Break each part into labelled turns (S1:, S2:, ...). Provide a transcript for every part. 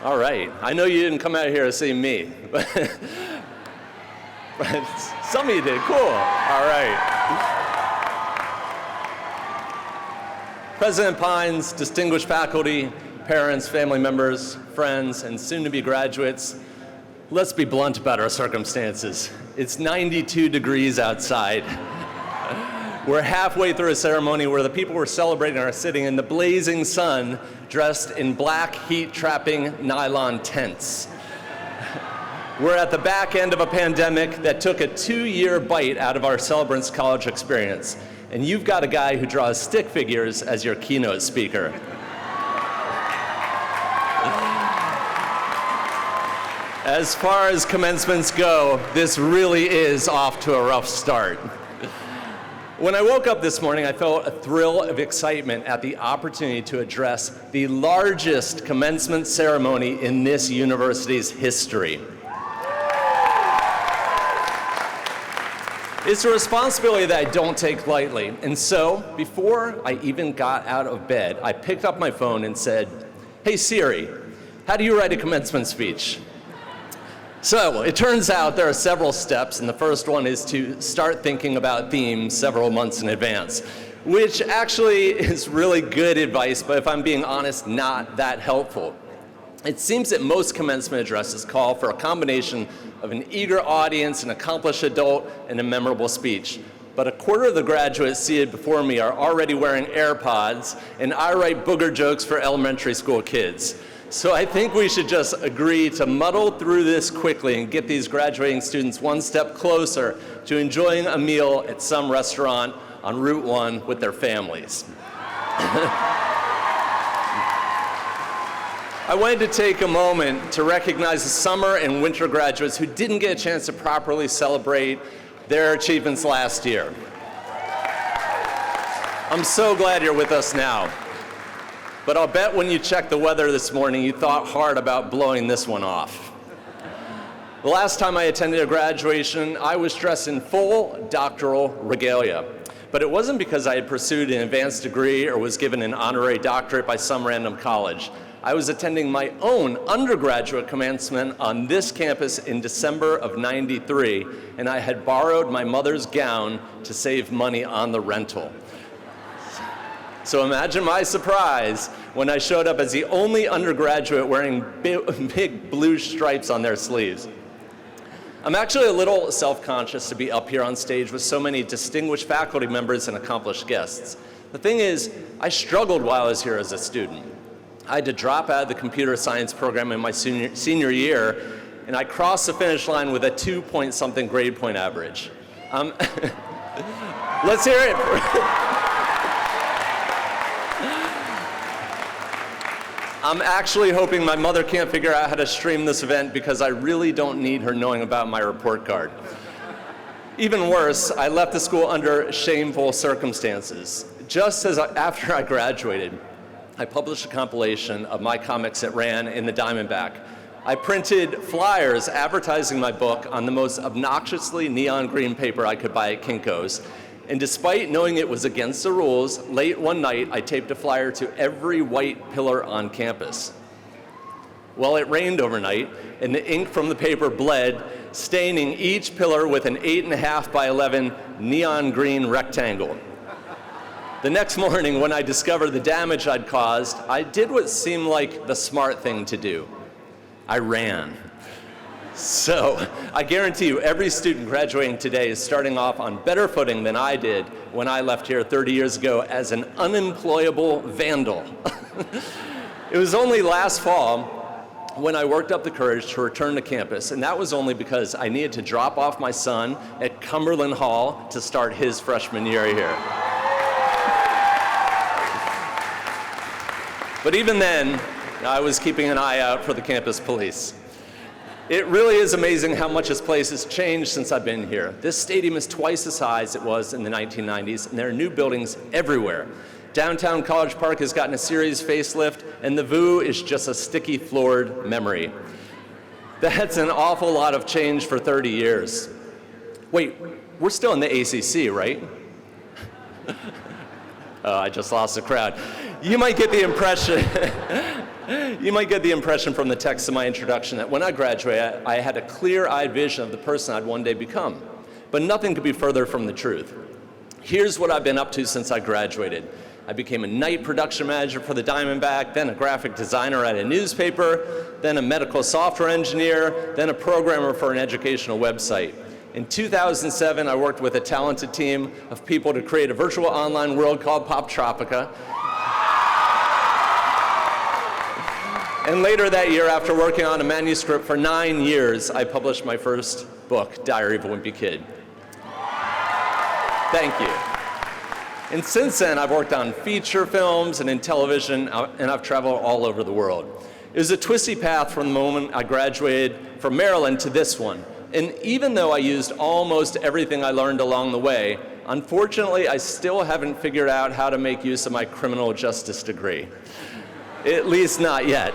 S1: All right. I know you didn't come out here to see me, but some of you did. Cool. All right. President Pines, distinguished faculty, parents, family members, friends, and soon-to-be graduates, let's be blunt about our circumstances. It's 92 degrees outside. We're halfway through a ceremony where the people we're celebrating are sitting in the blazing sun, dressed in black, heat-trapping nylon tents. We're at the back end of a pandemic that took a 2-year bite out of our celebrants' college experience. And you've got a guy who draws stick figures as your keynote speaker. As far as commencements go, this really is off to a rough start. When I woke up this morning, I felt a thrill of excitement at the opportunity to address the largest commencement ceremony in this university's history. It's a responsibility that I don't take lightly. And so, before I even got out of bed, I picked up my phone and said, "Hey Siri, how do you write a commencement speech?" So, it turns out there are several steps, and the first one is to start thinking about themes several months in advance, which actually is really good advice, but if I'm being honest, not that helpful. It seems that most commencement addresses call for a combination of an eager audience, an accomplished adult, and a memorable speech. But a quarter of the graduates seated before me are already wearing AirPods, and I write booger jokes for elementary school kids. So I think we should just agree to muddle through this quickly and get these graduating students one step closer to enjoying a meal at some restaurant on Route 1 with their families. I wanted to take a moment to recognize the summer and winter graduates who didn't get a chance to properly celebrate their achievements last year. I'm so glad you're with us now. But I'll bet when you checked the weather this morning, you thought hard about blowing this one off. The last time I attended a graduation, I was dressed in full doctoral regalia. But it wasn't because I had pursued an advanced degree or was given an honorary doctorate by some random college. I was attending my own undergraduate commencement on this campus in December of '93, and I had borrowed my mother's gown to save money on the rental. So imagine my surprise when I showed up as the only undergraduate wearing big blue stripes on their sleeves. I'm actually a little self-conscious to be up here on stage with so many distinguished faculty members and accomplished guests. The thing is, I struggled while I was here as a student. I had to drop out of the computer science program in my senior year, and I crossed the finish line with a 2-point-something grade point average. Let's hear it. I'm actually hoping my mother can't figure out how to stream this event because I really don't need her knowing about my report card. Even worse, I left the school under shameful circumstances. Just as after I graduated, I published a compilation of my comics that ran in the Diamondback. I printed flyers advertising my book on the most obnoxiously neon green paper I could buy at Kinko's. And despite knowing it was against the rules, late one night I taped a flyer to every white pillar on campus. Well, it rained overnight, and the ink from the paper bled, staining each pillar with an 8.5 by 11 neon green rectangle. The next morning, when I discovered the damage I'd caused, I did what seemed like the smart thing to do. I ran. So, I guarantee you, every student graduating today is starting off on better footing than I did when I left here 30 years ago as an unemployable vandal. It was only last fall when I worked up the courage to return to campus, and that was only because I needed to drop off my son at Cumberland Hall to start his freshman year here. But even then, I was keeping an eye out for the campus police. It really is amazing how much this place has changed since I've been here. This stadium is twice the size it was in the 1990s, and there are new buildings everywhere. Downtown College Park has gotten a serious facelift, and the VU is just a sticky floored memory. That's an awful lot of change for 30 years. Wait, we're still in the ACC, right? Oh, I just lost the crowd. You might get the impression You might get the impression from the text of my introduction that when I graduated, I had a clear-eyed vision of the person I'd one day become. But nothing could be further from the truth. Here's what I've been up to since I graduated. I became a night production manager for the Diamondback, then a graphic designer at a newspaper, then a medical software engineer, then a programmer for an educational website. In 2007, I worked with a talented team of people to create a virtual online world called Poptropica. And later that year, after working on a manuscript for 9 years, I published my first book, Diary of a Wimpy Kid. Thank you. And since then, I've worked on feature films and in television, and I've traveled all over the world. It was a twisty path from the moment I graduated from Maryland to this one. And even though I used almost everything I learned along the way, unfortunately, I still haven't figured out how to make use of my criminal justice degree. At least not yet.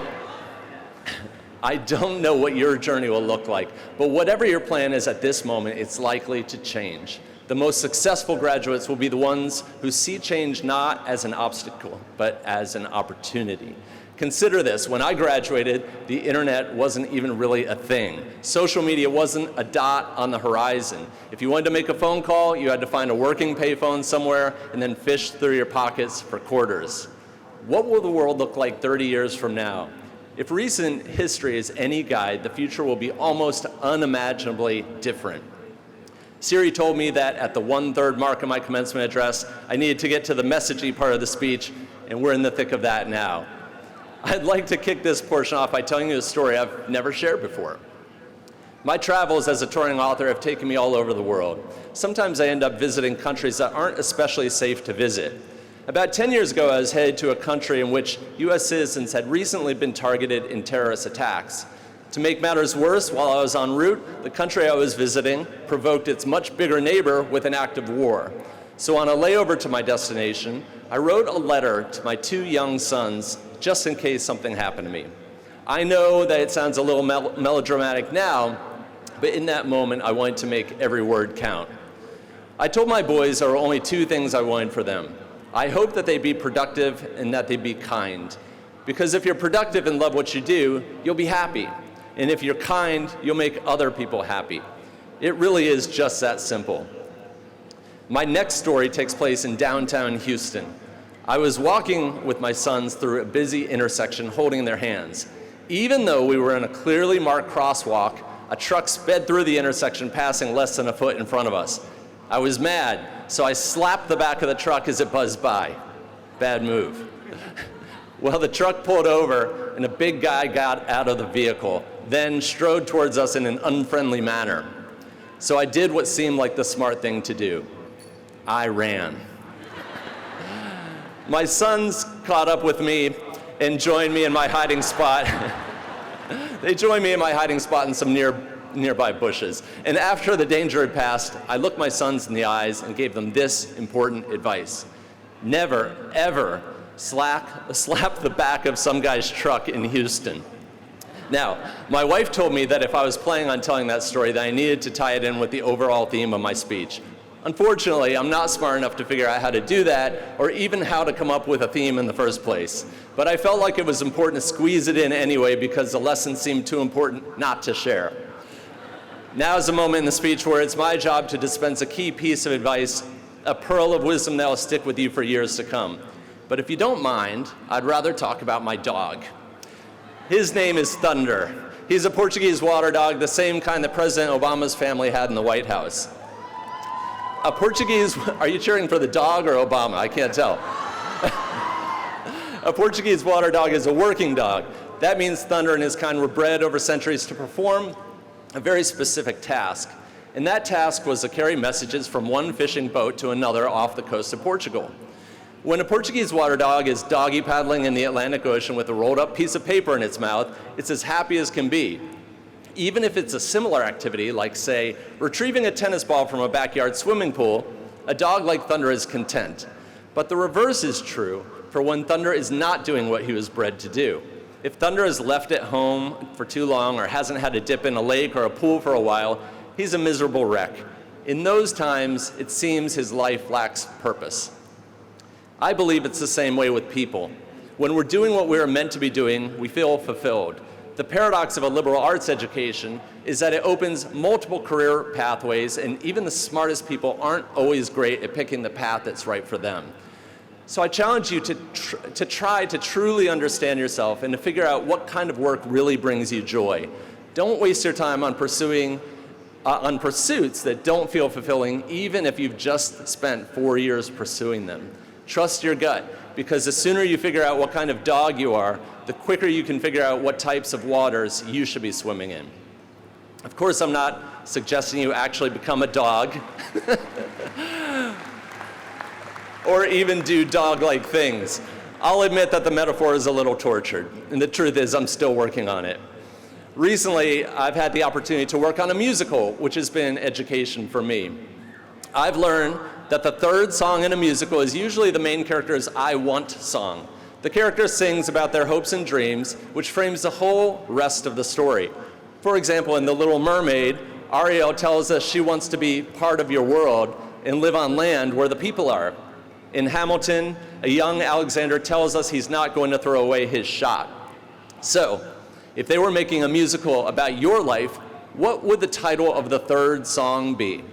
S1: I don't know what your journey will look like, but whatever your plan is at this moment, it's likely to change. The most successful graduates will be the ones who see change not as an obstacle, but as an opportunity. Consider this, when I graduated, the internet wasn't even really a thing. Social media wasn't a dot on the horizon. If you wanted to make a phone call, you had to find a working payphone somewhere and then fish through your pockets for quarters. What will the world look like 30 years from now? If recent history is any guide, the future will be almost unimaginably different. Siri told me that at the 1/3 mark of my commencement address, I needed to get to the messagey part of the speech, and we're in the thick of that now. I'd like to kick this portion off by telling you a story I've never shared before. My travels as a touring author have taken me all over the world. Sometimes I end up visiting countries that aren't especially safe to visit. About 10 years ago, I was headed to a country in which US citizens had recently been targeted in terrorist attacks. To make matters worse, while I was en route, the country I was visiting provoked its much bigger neighbor with an act of war. So on a layover to my destination, I wrote a letter to my 2 young sons just in case something happened to me. I know that it sounds a little melodramatic now, but in that moment, I wanted to make every word count. I told my boys there were only 2 things I wanted for them. I hope that they be productive and that they be kind. Because if you're productive and love what you do, you'll be happy. And if you're kind, you'll make other people happy. It really is just that simple. My next story takes place in downtown Houston. I was walking with my sons through a busy intersection holding their hands. Even though we were in a clearly marked crosswalk, a truck sped through the intersection, passing less than a foot in front of us. I was mad, so I slapped the back of the truck as it buzzed by. Bad move. Well, the truck pulled over, and a big guy got out of the vehicle, then strode towards us in an unfriendly manner. So I did what seemed like the smart thing to do. I ran. My sons caught up with me and joined me in my hiding spot. They joined me in my hiding spot in some nearby bushes. And after the danger had passed, I looked my sons in the eyes and gave them this important advice. Never, ever slap the back of some guy's truck in Houston. Now, my wife told me that if I was planning on telling that story, that I needed to tie it in with the overall theme of my speech. Unfortunately, I'm not smart enough to figure out how to do that, or even how to come up with a theme in the first place. But I felt like it was important to squeeze it in anyway because the lesson seemed too important not to share. Now is the moment in the speech where it's my job to dispense a key piece of advice, a pearl of wisdom that will stick with you for years to come. But if you don't mind, I'd rather talk about my dog. His name is Thunder. He's a Portuguese water dog, the same kind that President Obama's family had in the White House. A Portuguese, are you cheering for the dog or Obama? I can't tell. A Portuguese water dog is a working dog. That means Thunder and his kind were bred over centuries to perform a very specific task. And that task was to carry messages from one fishing boat to another off the coast of Portugal. When a Portuguese water dog is doggy paddling in the Atlantic Ocean with a rolled up piece of paper in its mouth, it's as happy as can be. Even if it's a similar activity, like say, retrieving a tennis ball from a backyard swimming pool, a dog like Thunder is content. But the reverse is true for when Thunder is not doing what he was bred to do. If Thunder is left at home for too long or hasn't had a dip in a lake or a pool for a while, he's a miserable wreck. In those times, it seems his life lacks purpose. I believe it's the same way with people. When we're doing what we're meant to be doing, we feel fulfilled. The paradox of a liberal arts education is that it opens multiple career pathways, and even the smartest people aren't always great at picking the path that's right for them. So I challenge you to try to truly understand yourself and to figure out what kind of work really brings you joy. Don't waste your time on pursuits that don't feel fulfilling, even if you've just spent 4 years pursuing them. Trust your gut, because the sooner you figure out what kind of dog you are, the quicker you can figure out what types of waters you should be swimming in. Of course, I'm not suggesting you actually become a dog or even do dog-like things. I'll admit that the metaphor is a little tortured, and the truth is I'm still working on it. Recently, I've had the opportunity to work on a musical, which has been education for me. I've learned that the third song in a musical is usually the main character's I want song. The character sings about their hopes and dreams, which frames the whole rest of the story. For example, in The Little Mermaid, Ariel tells us she wants to be part of your world and live on land where the people are. In Hamilton, a young Alexander tells us he's not going to throw away his shot. So, if they were making a musical about your life, what would the title of the third song be?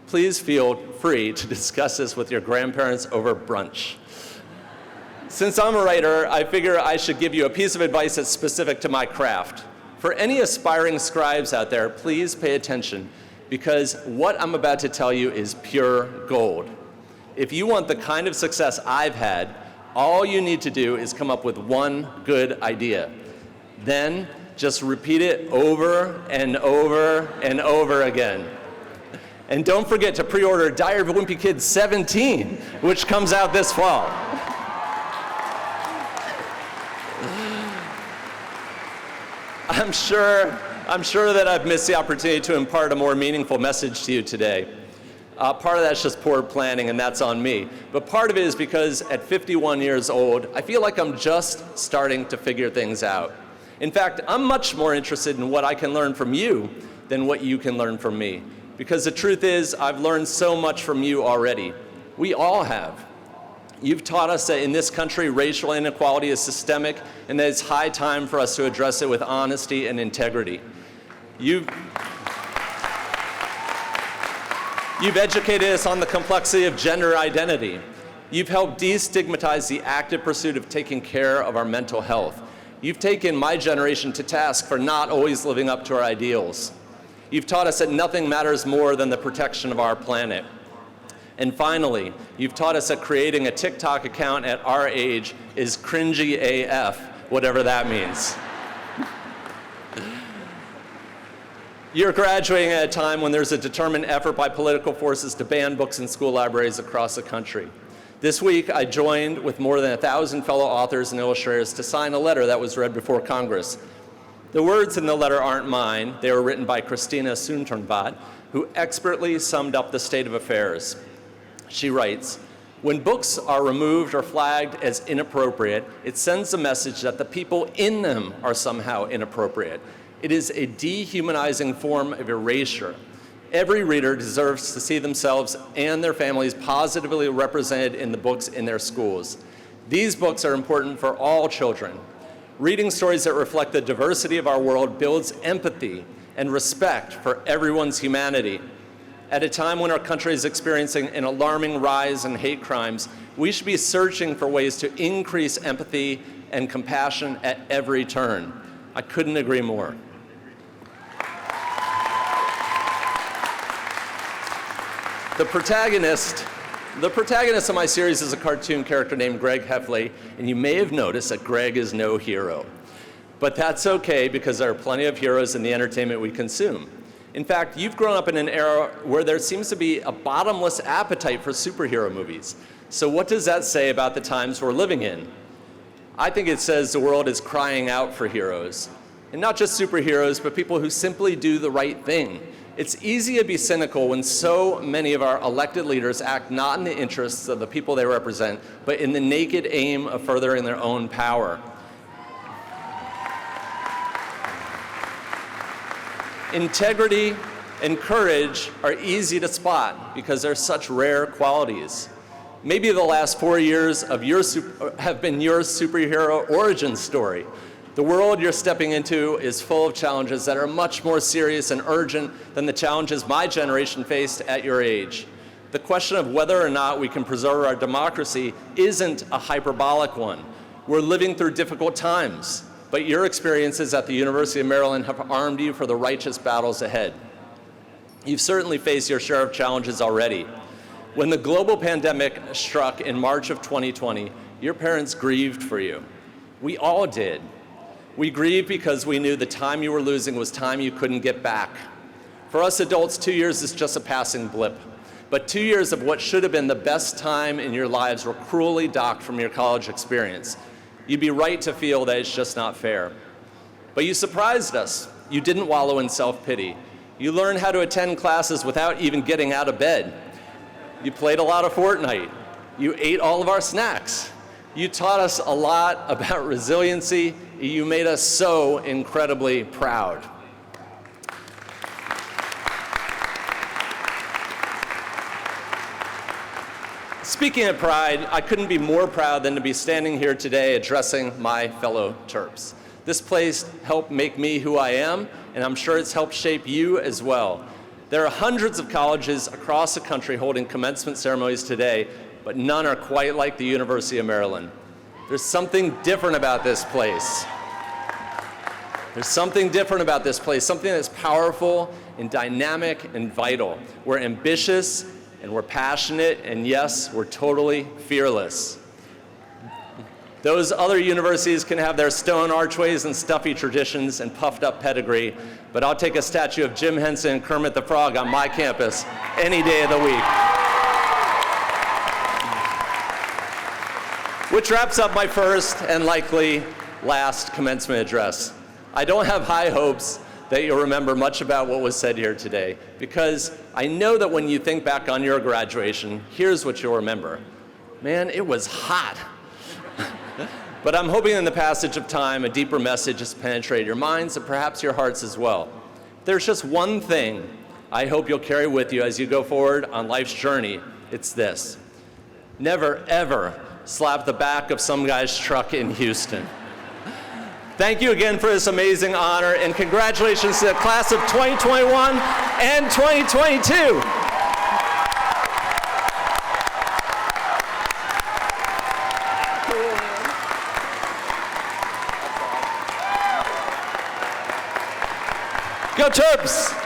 S1: Please feel free to discuss this with your grandparents over brunch. Since I'm a writer, I figure I should give you a piece of advice that's specific to my craft. For any aspiring scribes out there, please pay attention, because what I'm about to tell you is pure gold. If you want the kind of success I've had, all you need to do is come up with one good idea. Then just repeat it over and over and over again. And don't forget to pre-order Diary of a Wimpy Kid 17, which comes out this fall. I'm sure that I've missed the opportunity to impart a more meaningful message to you today. Part of that's just poor planning, and that's on me. But part of it is because at 51 years old, I feel like I'm just starting to figure things out. In fact, I'm much more interested in what I can learn from you than what you can learn from me. Because the truth is, I've learned so much from you already. We all have. You've taught us that in this country, racial inequality is systemic, and that it's high time for us to address it with honesty and integrity. You've educated us on the complexity of gender identity. You've helped destigmatize the active pursuit of taking care of our mental health. You've taken my generation to task for not always living up to our ideals. You've taught us that nothing matters more than the protection of our planet. And finally, you've taught us that creating a TikTok account at our age is cringy AF, whatever that means. You're graduating at a time when there's a determined effort by political forces to ban books in school libraries across the country. This week, I joined with more than 1,000 fellow authors and illustrators to sign a letter that was read before Congress. The words in the letter aren't mine. They were written by Christina Soontornvat, who expertly summed up the state of affairs. She writes, "When books are removed or flagged as inappropriate, it sends a message that the people in them are somehow inappropriate. It is a dehumanizing form of erasure. Every reader deserves to see themselves and their families positively represented in the books in their schools. These books are important for all children. Reading stories that reflect the diversity of our world builds empathy and respect for everyone's humanity. At a time when our country is experiencing an alarming rise in hate crimes, we should be searching for ways to increase empathy and compassion at every turn." I couldn't agree more. The protagonist of my series is a cartoon character named Greg Heffley, and you may have noticed that Greg is no hero. But that's okay, because there are plenty of heroes in the entertainment we consume. In fact, you've grown up in an era where there seems to be a bottomless appetite for superhero movies. So what does that say about the times we're living in? I think it says the world is crying out for heroes. And not just superheroes, but people who simply do the right thing. It's easy to be cynical when so many of our elected leaders act not in the interests of the people they represent, but in the naked aim of furthering their own power. Integrity and courage are easy to spot because they're such rare qualities. Maybe the last 4 years of have been your superhero origin story. The world you're stepping into is full of challenges that are much more serious and urgent than the challenges my generation faced at your age. The question of whether or not we can preserve our democracy isn't a hyperbolic one. We're living through difficult times, but your experiences at the University of Maryland have armed you for the righteous battles ahead. You've certainly faced your share of challenges already. When the global pandemic struck in March of 2020, your parents grieved for you. We all did. We grieved because we knew the time you were losing was time you couldn't get back. For us adults, 2 years is just a passing blip. But 2 years of what should have been the best time in your lives were cruelly docked from your college experience. You'd be right to feel that it's just not fair. But you surprised us. You didn't wallow in self-pity. You learned how to attend classes without even getting out of bed. You played a lot of Fortnite. You ate all of our snacks. You taught us a lot about resiliency. You made us so incredibly proud. Speaking of pride, I couldn't be more proud than to be standing here today addressing my fellow Terps. This place helped make me who I am, and I'm sure it's helped shape you as well. There are hundreds of colleges across the country holding commencement ceremonies today, but none are quite like the University of Maryland. There's something different about this place. There's something different about this place, something that's powerful and dynamic and vital. We're ambitious and we're passionate, and yes, we're totally fearless. Those other universities can have their stone archways and stuffy traditions and puffed up pedigree, but I'll take a statue of Jim Henson and Kermit the Frog on my campus any day of the week. Which wraps up my first and likely last commencement address. I don't have high hopes that you'll remember much about what was said here today, because I know that when you think back on your graduation, here's what you'll remember. Man, it was hot. But I'm hoping in the passage of time, a deeper message has penetrated your minds and perhaps your hearts as well. There's just one thing I hope you'll carry with you as you go forward on life's journey. It's this: never, ever slap the back of some guy's truck in Houston. Thank you again for this amazing honor, and congratulations to the class of 2021 and 2022. Go Terps!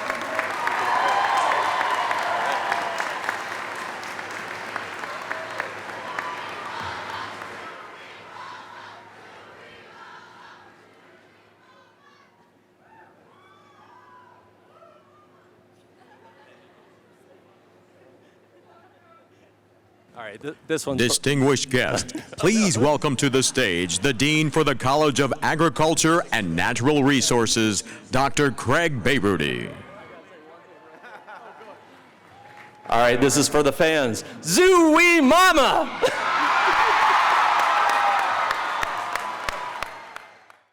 S1: All right, this one's
S2: distinguished guest, please welcome to the stage the Dean for the College of Agriculture and Natural Resources, Dr. Craig Bayrudy.
S1: All right, this is for the fans. Zoo-wee mama!